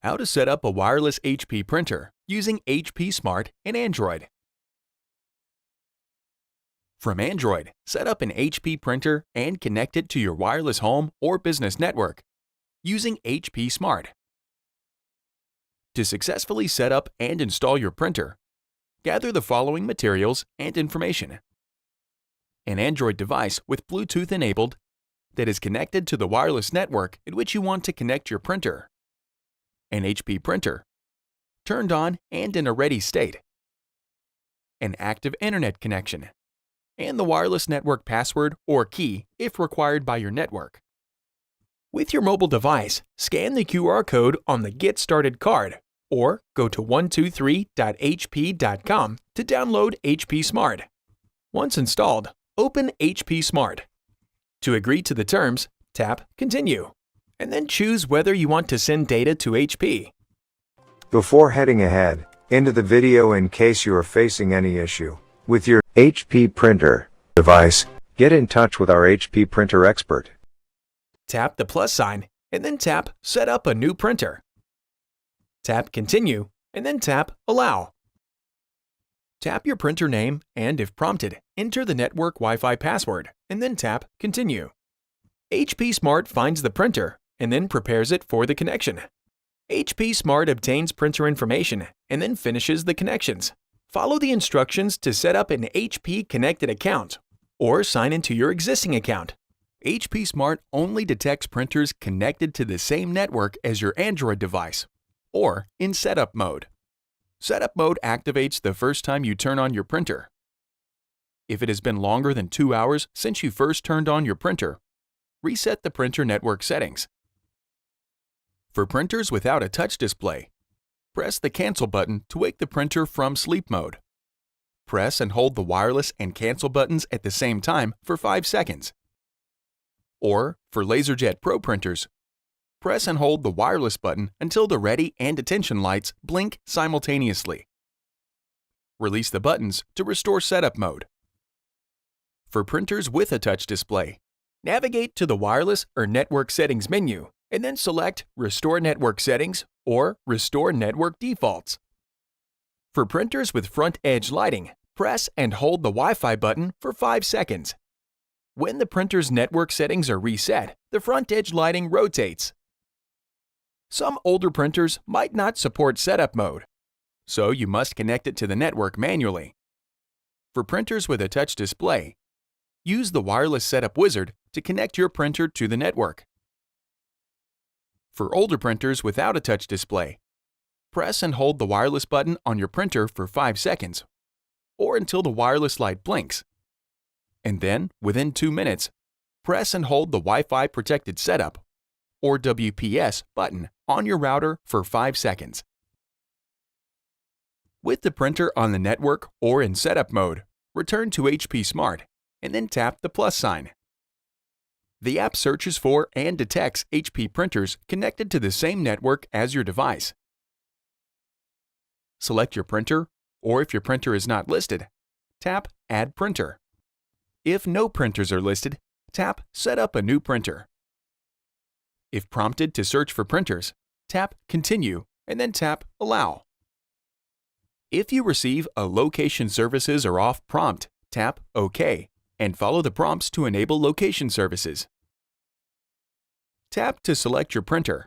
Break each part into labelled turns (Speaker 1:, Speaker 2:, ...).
Speaker 1: How to set up a wireless HP printer using HP Smart and Android. From Android, set up an HP printer and connect it to your wireless home or business network using HP Smart. To successfully set up and install your printer, gather the following materials and information: an Android device with Bluetooth enabled that is connected to the wireless network in which you want to connect your printer, an HP printer, turned on and in a ready state, an active internet connection, and the wireless network password or key if required by your network. With your mobile device, scan the QR code on the Get Started card or go to 123.hp.com to download HP Smart. Once installed, open HP Smart. To agree to the terms, tap Continue, and then choose whether you want to send data to HP.
Speaker 2: Before heading ahead into the video, in case you are facing any issue with your HP printer device, get in touch with our HP printer expert.
Speaker 1: Tap the plus sign and then tap Set up a new printer. Tap Continue and then tap Allow. Tap your printer name and, if prompted, enter the network Wi-Fi password and then tap Continue. HP Smart finds the printer and then prepares it for the connection. HP Smart obtains printer information and then finishes the connections. Follow the instructions to set up an HP connected account or sign into your existing account. HP Smart only detects printers connected to the same network as your Android device or in setup mode. Setup mode activates the first time you turn on your printer. If it has been longer than 2 hours since you first turned on your printer, reset the printer network settings. For printers without a touch display, press the Cancel button to wake the printer from sleep mode. Press and hold the wireless and cancel buttons at the same time for 5 seconds. Or, for LaserJet Pro printers, press and hold the wireless button until the ready and attention lights blink simultaneously. Release the buttons to restore setup mode. For printers with a touch display, navigate to the Wireless or Network Settings menu and then select Restore Network Settings or Restore Network Defaults. For printers with front edge lighting, press and hold the Wi-Fi button for 5 seconds. When the printer's network settings are reset, the front edge lighting rotates. Some older printers might not support setup mode, so you must connect it to the network manually. For printers with a touch display, use the Wireless Setup Wizard to connect your printer to the network. For older printers without a touch display, press and hold the wireless button on your printer for 5 seconds, or until the wireless light blinks. And then, within 2 minutes, press and hold the Wi-Fi Protected Setup, or WPS, button on your router for 5 seconds. With the printer on the network or in setup mode, return to HP Smart and then tap the plus sign. The app searches for and detects HP printers connected to the same network as your device. Select your printer, or if your printer is not listed, tap Add Printer. If no printers are listed, tap Set up a new printer. If prompted to search for printers, tap Continue and then tap Allow. If you receive a Location Services or Off prompt, tap OK and follow the prompts to enable location services. Tap to select your printer.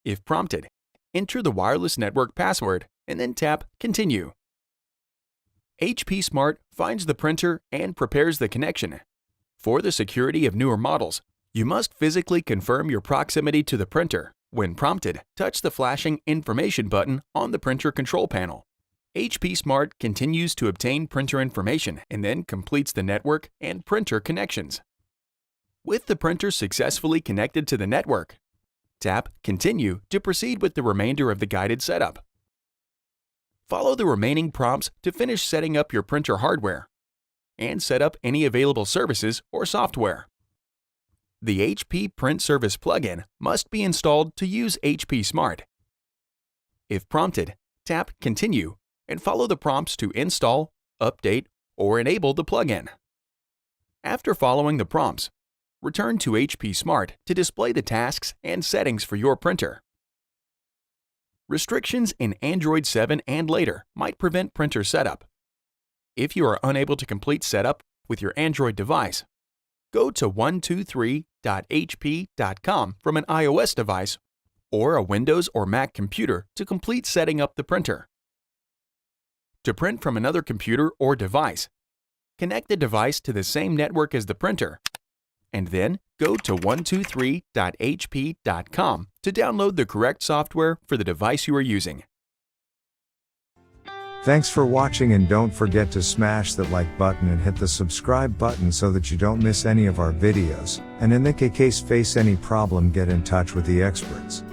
Speaker 1: If prompted, enter the wireless network password and then tap Continue. HP Smart finds the printer and prepares the connection. For the security of newer models, you must physically confirm your proximity to the printer. When prompted, touch the flashing Information button on the printer control panel. HP Smart continues to obtain printer information and then completes the network and printer connections. With the printer successfully connected to the network, tap Continue to proceed with the remainder of the guided setup. Follow the remaining prompts to finish setting up your printer hardware and set up any available services or software. The HP Print Service plugin must be installed to use HP Smart. If prompted, tap Continue and follow the prompts to install, update, or enable the plugin. After following the prompts, return to HP Smart to display the tasks and settings for your printer. Restrictions in Android 7 and later might prevent printer setup. If you are unable to complete setup with your Android device, go to 123.hp.com from an iOS device or a Windows or Mac computer to complete setting up the printer. To print from another computer or device, connect the device to the same network as the printer, and then go to 123.hp.com to download the correct software for the device you are using.
Speaker 2: Thanks for watching, and don't forget to smash that like button and hit the subscribe button so that you don't miss any of our videos, and in the case face any problem, get in touch with the experts.